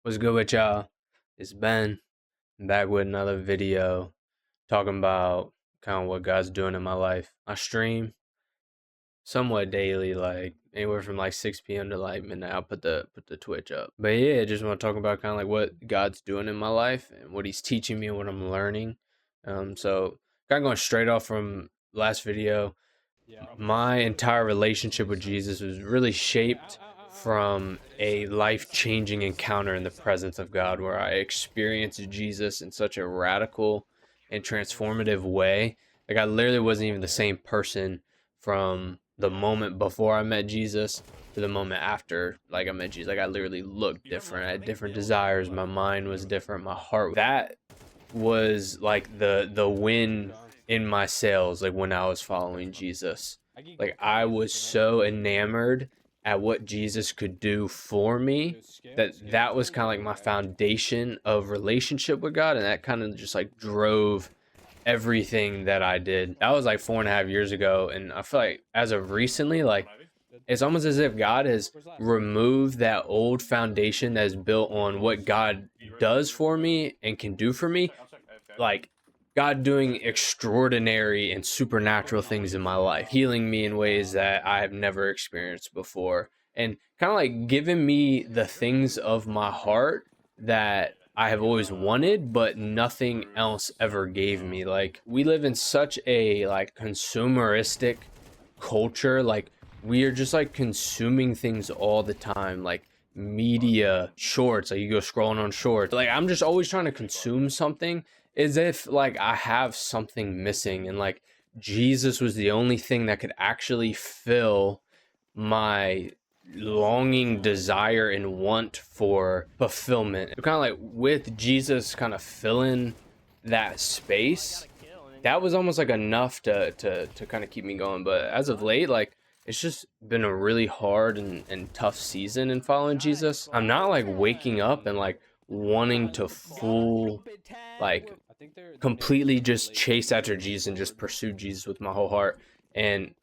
What's good with y'all? It's Ben back with another video talking about kind of what God's doing in my life. I stream somewhat daily, like anywhere from like 6 p.m. to like midnight. I'll put the Twitch up. But yeah, just want to talk about kind of like what God's doing in my life and what He's teaching me and what I'm learning. So kind of going straight off from last video, my entire relationship with Jesus was really shaped from a life-changing encounter in the presence of God where I experienced Jesus in such a radical and transformative way. Like I literally wasn't even the same person from the moment before I met Jesus to the moment after like I met Jesus. Like I literally looked different. I had different desires. My mind was different. My heart. That was like the win in my sales, like when I was following Jesus. Like I was so enamored at what Jesus could do for me that was kind of like my foundation of relationship with God, and that kind of just like drove everything that I did. That was like 4.5 years ago, and I feel like as of recently, like it's almost as if God has removed that old foundation that is built on what God does for me and can do for me, like God doing extraordinary and supernatural things in my life, healing me in ways that I have never experienced before, and kind of like giving me the things of my heart that I have always wanted, but nothing else ever gave me. Like we live in such a like consumeristic culture, like we are just like consuming things all the time, like media shorts, like you go scrolling on shorts, like I'm just always trying to consume something as if like I have something missing, and like Jesus was the only thing that could actually fill my longing, desire, and want for fulfillment. Kind of like with Jesus kind of filling that space, that was almost like enough to kind of keep me going. But as of late, like it's just been a really hard and tough season in following Jesus. I'm not like waking up and like wanting to full like completely just chase after Jesus and just pursue Jesus with my whole heart. And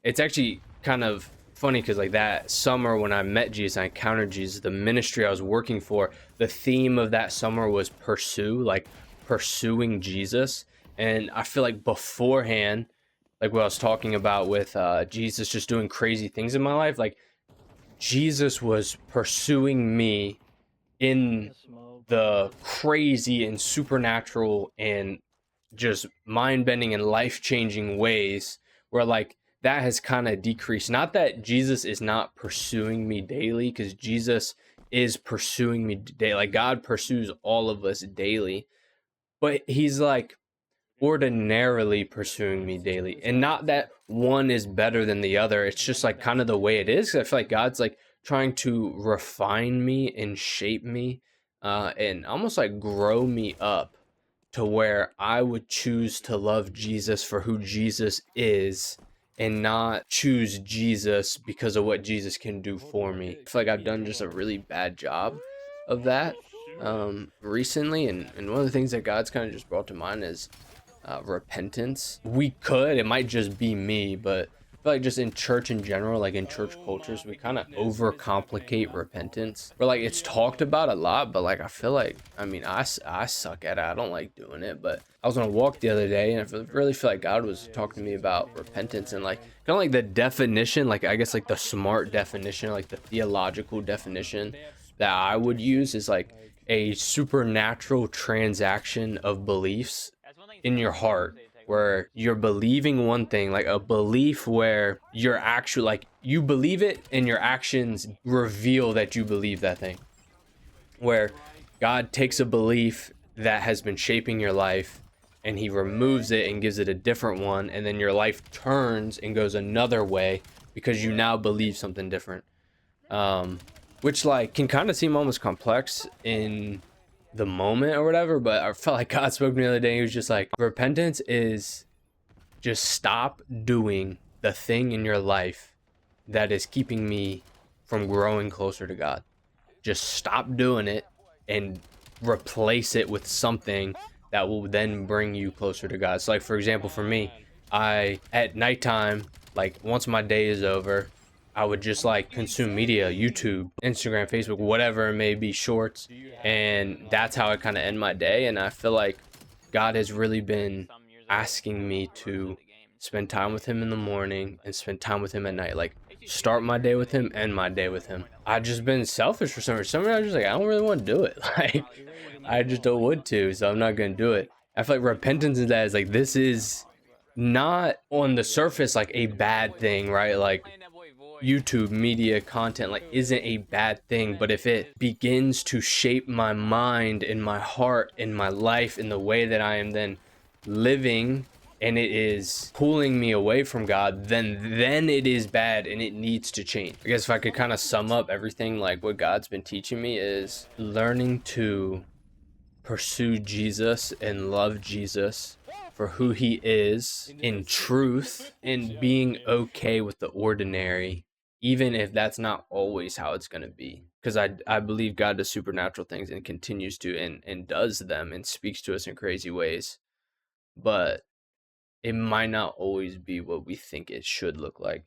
it's actually kind of funny because like that summer when I met Jesus, I encountered Jesus, the ministry I was working for, the theme of that summer was pursue, like pursuing Jesus. And I feel like beforehand, like what I was talking about with Jesus just doing crazy things in my life, like Jesus was pursuing me in the crazy and supernatural and just mind-bending and life-changing ways where like that has kind of decreased. Not that Jesus is not pursuing me daily, because Jesus is pursuing me daily. Like God pursues all of us daily, but he's like ordinarily pursuing me daily, and not that one is better than the other. It's just like kind of the way it is. I feel like God's like trying to refine me and shape me, and almost like grow me up to where I would choose to love Jesus for who Jesus is and not choose Jesus because of what Jesus can do for me. I feel like I've done just a really bad job of that recently, and one of the things that God's kind of just brought to mind is repentance. It might just be me, but I feel like just in church in general, like in church cultures, we kind of overcomplicate repentance. Where like it's talked about a lot, but like I feel like, I mean, I suck at it. I don't like doing it. But I was on a walk the other day, and really feel like God was talking to me about repentance and like kind of like the definition, like I guess like the smart definition, like the theological definition that I would use is like a supernatural transaction of beliefs in your heart where you're believing one thing, like a belief where you're actually like you believe it and your actions reveal that you believe that thing, where God takes a belief that has been shaping your life and he removes it and gives it a different one, and then your life turns and goes another way because you now believe something different, which like can kind of seem almost complex in the moment or whatever. But I felt like God spoke to me the other day. He was just like, repentance is just stop doing the thing in your life that is keeping me from growing closer to God. Just stop doing it and replace it with something that will then bring you closer to God. So like, for example, for me, I at nighttime, like once my day is over, I would just like consume media, YouTube, Instagram, Facebook, whatever it may be, shorts. And that's how I kind of end my day. And I feel like God has really been asking me to spend time with him in the morning and spend time with him at night. Like start my day with him, end my day with him. I've just been selfish for some reason. Some reason I was just like, I don't really want to do it. Like I just don't want to, so I'm not gonna do it. I feel like repentance in that is like, this is not on the surface like a bad thing, right? Like YouTube media content like isn't a bad thing, but if it begins to shape my mind and my heart and my life in the way that I am then living, and it is pulling me away from God, then it is bad and it needs to change. I guess if I could kind of sum up everything, like what God's been teaching me is learning to pursue Jesus and love Jesus for who he is in truth, and being okay with the ordinary, even if that's not always how it's going to be. Because I believe God does supernatural things and continues to, and does them and speaks to us in crazy ways. But it might not always be what we think it should look like.